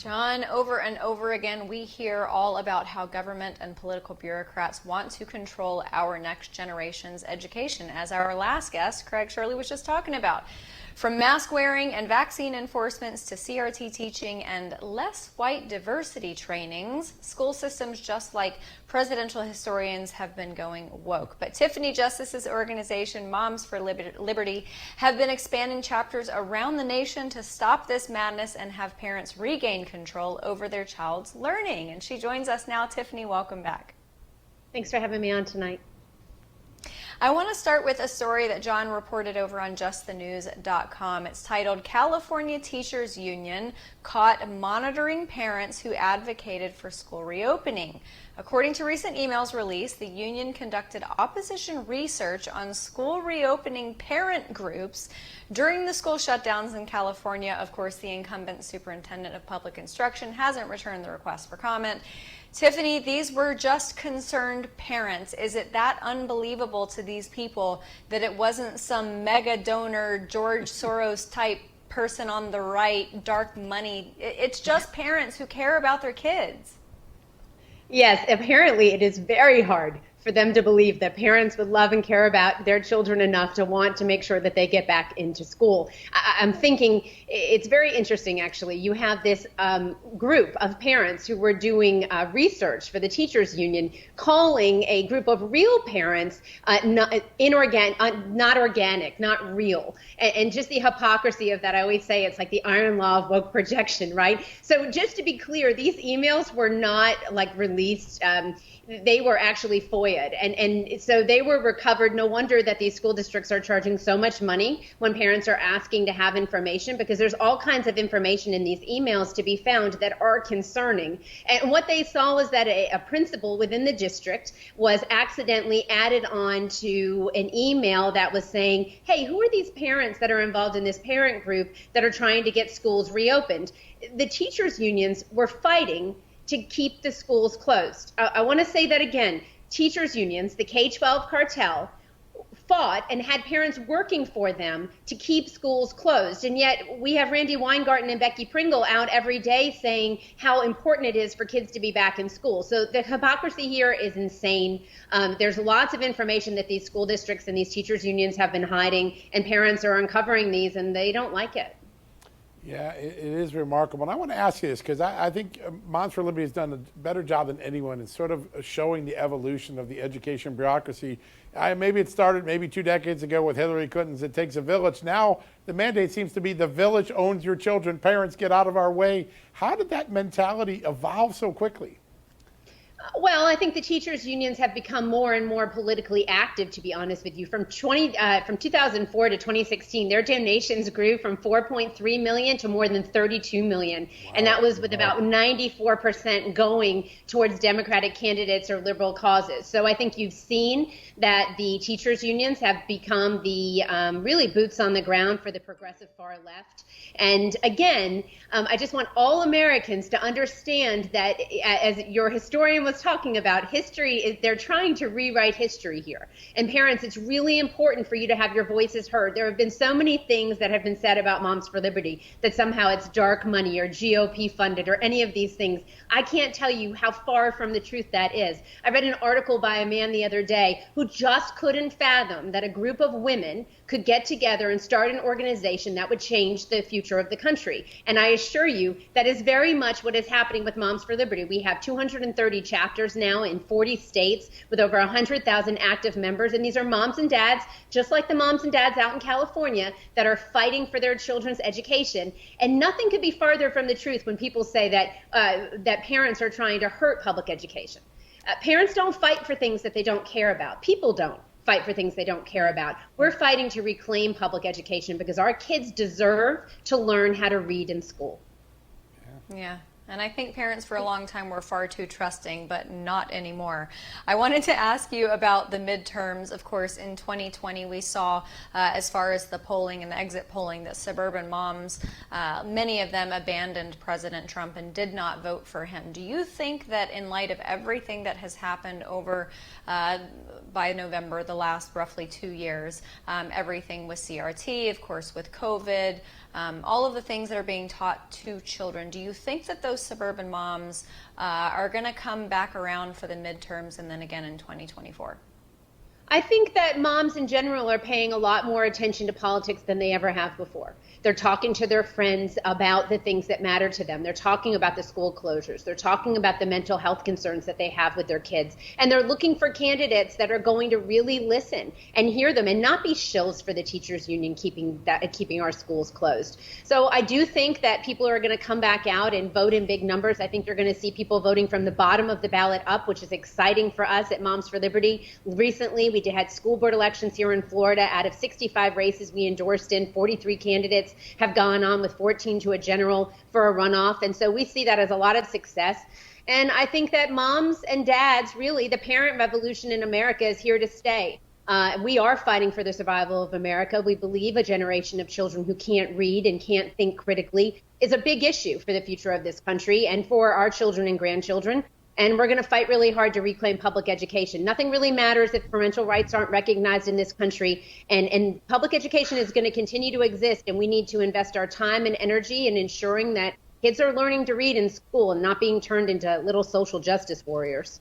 John, over and over again, we hear all about how government and political bureaucrats want to control our next generation's education, as our last guest, Craig Shirley, was just talking about. From mask wearing and vaccine enforcements to CRT teaching and less white diversity trainings, school systems, just like presidential historians, have been going woke. But Tiffany Justice's organization, Moms for Liberty, have been expanding chapters around the nation to stop this madness and have parents regain control over their child's learning. And she joins us now. Tiffany, welcome back. Thanks for having me on tonight. I want to start with a story that John reported over on justthenews.com. It's titled, California Teachers Union Caught Monitoring Parents Who Advocated for School Reopening. According to recent emails released, the union conducted opposition research on school reopening parent groups during the school shutdowns in California. Of course, the incumbent superintendent of public instruction hasn't returned the request for comment. Tiffany, these were just concerned parents. Is it that unbelievable to these people that it wasn't some mega donor, George Soros type person on the right, dark money? It's just parents who care about their kids. Yes, apparently it is very hard for them to believe that parents would love and care about their children enough to want to make sure that they get back into school. I'm thinking it's very interesting, actually. You have this group of parents who were doing research for the teachers union, calling a group of real parents not organic, not real. And just the hypocrisy of that, I always say it's like the iron law of woke projection, right? So just to be clear, these emails were not like released. They were actually FOIA'd, and so they were recovered. No wonder that these school districts are charging so much money when parents are asking to have information, because there's all kinds of information in these emails to be found that are concerning. And what they saw was that a principal within the district was accidentally added on to an email that was saying, hey, who are these parents that are involved in this parent group that are trying to get schools reopened? The teachers unions were fighting to keep the schools closed. I want to say that again. Teachers unions, the K-12 cartel, fought and had parents working for them to keep schools closed. And yet we have Randy Weingarten and Becky Pringle out every day saying how important it is for kids to be back in school. So the hypocrisy here is insane. There's lots of information that these school districts and these teachers unions have been hiding, and parents are uncovering these and they don't like it. Yeah, it is remarkable. And I want to ask you this, because I think Moms for Liberty has done a better job than anyone in sort of showing the evolution of the education bureaucracy. Maybe it started maybe 2 decades ago with Hillary Clinton's It Takes a Village. Now the mandate seems to be the village owns your children. Parents, get out of our way. How did that mentality evolve so quickly? Well, I think the teachers unions have become more and more politically active, to be honest with you. From 2004 to 2016, their donations grew from 4.3 million to more than 32 million. Wow. And that was with about 94% going towards Democratic candidates or liberal causes. So I think you've seen that the teachers unions have become the really boots on the ground for the progressive far left. And again, I just want all Americans to understand that, as your historian was talking about, they're trying to rewrite history here. And parents, it's really important for you to have your voices heard. There have been so many things that have been said about Moms for Liberty that somehow it's dark money or GOP funded or any of these things. I can't tell you how far from the truth that is. I read an article by a man the other day who just couldn't fathom that a group of women could get together and start an organization that would change the future of the country. And I assure you that is very much what is happening with Moms for Liberty. We have 230 chapters now in 40 states with over 100,000 active members. And these are moms and dads, just like the moms and dads out in California, that are fighting for their children's education. And nothing could be farther from the truth when people say that parents are trying to hurt public education. Parents don't fight for things that they don't care about. People don't fight for things they don't care about. We're fighting to reclaim public education because our kids deserve to learn how to read in school. Yeah. And I think parents for a long time were far too trusting, but not anymore. I wanted to ask you about the midterms. Of course, in 2020, we saw, as far as the polling and the exit polling, that suburban moms, many of them abandoned President Trump and did not vote for him. Do you think that in light of everything that has happened over by November, the last roughly 2 years, everything with CRT, of course, with COVID, all of the things that are being taught to children, do you think that those those suburban moms are going to come back around for the midterms and then again in 2024? I think that moms in general are paying a lot more attention to politics than they ever have before. They're talking to their friends about the things that matter to them. They're talking about the school closures. They're talking about the mental health concerns that they have with their kids. And they're looking for candidates that are going to really listen and hear them and not be shills for the teachers union keeping our schools closed. So I do think that people are going to come back out and vote in big numbers. I think you're going to see people voting from the bottom of the ballot up, which is exciting for us at Moms for Liberty. Recently, we had school board elections here in Florida. Out of 65 races we endorsed in, 43 candidates have gone on with 14 to a general for a runoff. And so we see that as a lot of success. And I think that moms and dads, really, the parent revolution in America is here to stay. We are fighting for the survival of America. We believe a generation of children who can't read and can't think critically is a big issue for the future of this country and for our children and grandchildren. And we're going to fight really hard to reclaim public education. Nothing really matters if parental rights aren't recognized in this country. And public education is going to continue to exist. And we need to invest our time and energy in ensuring that kids are learning to read in school and not being turned into little social justice warriors.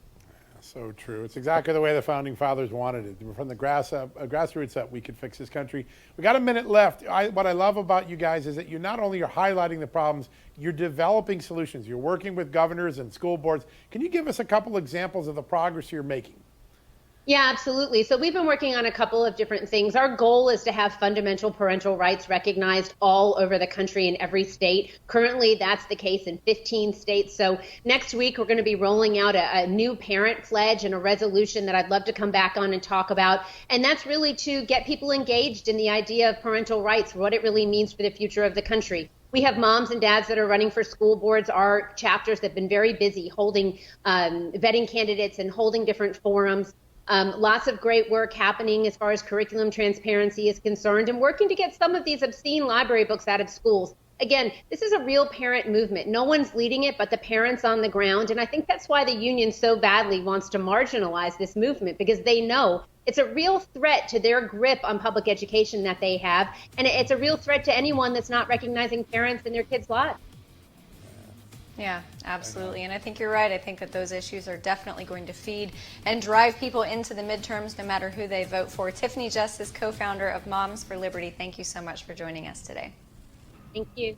So true. It's exactly the way the founding fathers wanted it. From the grassroots up, we could fix this country. We got a minute left. What I love about you guys is that you not only are highlighting the problems, you're developing solutions. You're working with governors and school boards. Can you give us a couple examples of the progress you're making? Yeah, absolutely. So we've been working on a couple of different things. Our goal is to have fundamental parental rights recognized all over the country in every state. Currently, that's the case in 15 states. So next week, we're going to be rolling out a new parent pledge and a resolution that I'd love to come back on and talk about. And that's really to get people engaged in the idea of parental rights, what it really means for the future of the country. We have moms and dads that are running for school boards. Our chapters have been very busy holding vetting candidates and holding different forums. Lots of great work happening as far as curriculum transparency is concerned and working to get some of these obscene library books out of schools. Again, this is a real parent movement. No one's leading it but the parents on the ground. And I think that's why the union so badly wants to marginalize this movement, because they know it's a real threat to their grip on public education that they have. And it's a real threat to anyone that's not recognizing parents in their kids' lives. Yeah, absolutely. And I think you're right. I think that those issues are definitely going to feed and drive people into the midterms, no matter who they vote for. Tiffany Justice, co-founder of Moms for Liberty, thank you so much for joining us today. Thank you.